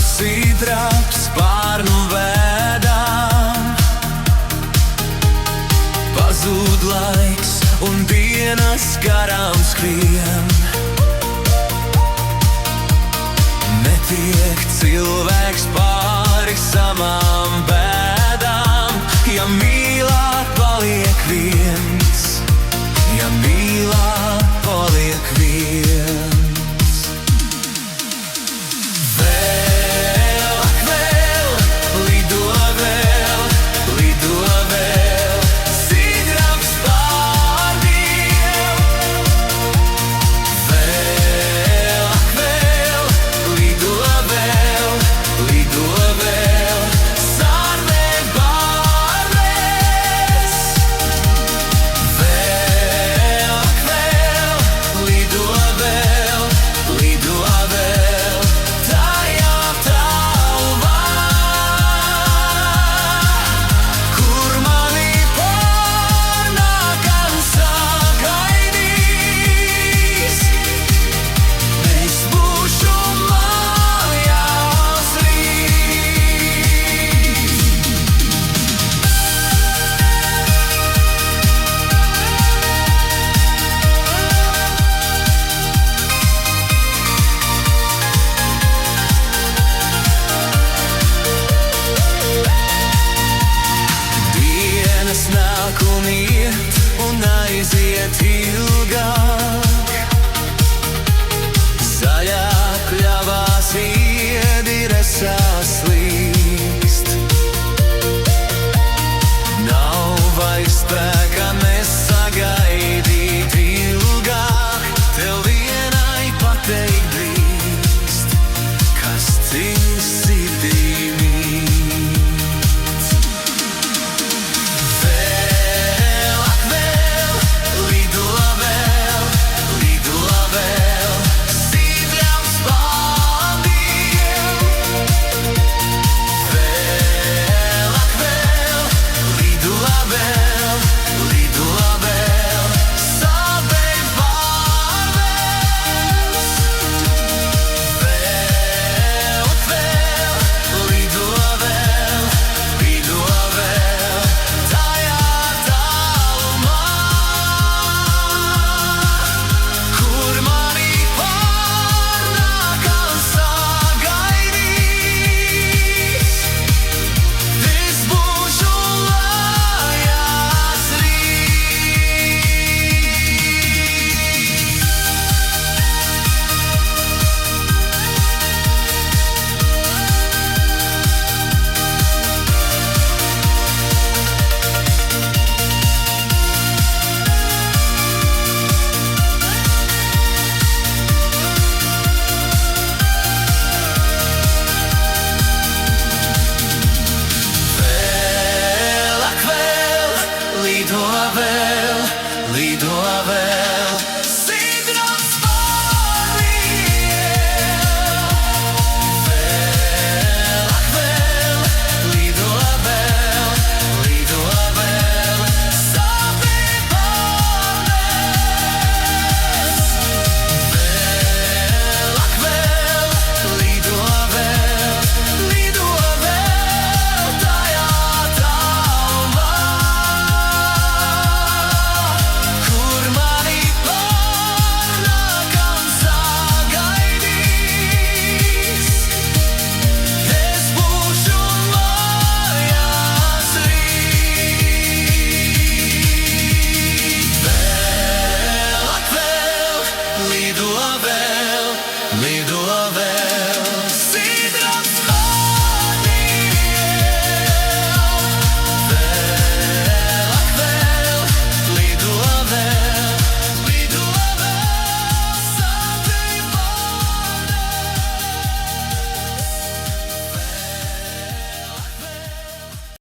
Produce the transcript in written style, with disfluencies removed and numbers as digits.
sidrabs spārnu vēdām. Pazūd laiks un dienas garām skrien. Netiek cilvēks pāri samām bēdām, ja mīlāt paliek viens, ja mīlāt paliek viens. Aiziet ilgāk, zaļā pļavā sviedire saslīkst. Nav vairs spēka nesagaidīt ilgāk, tev vienai pateikt drīkst, kas dziļi sirdī mīt. Lido vēl, sidrabs pārvien. Vēl, ak vēl, lido vēl, savi pārnēs. Vēl, ak vēl, lido vēl, tajā tālumā. Lido vēl.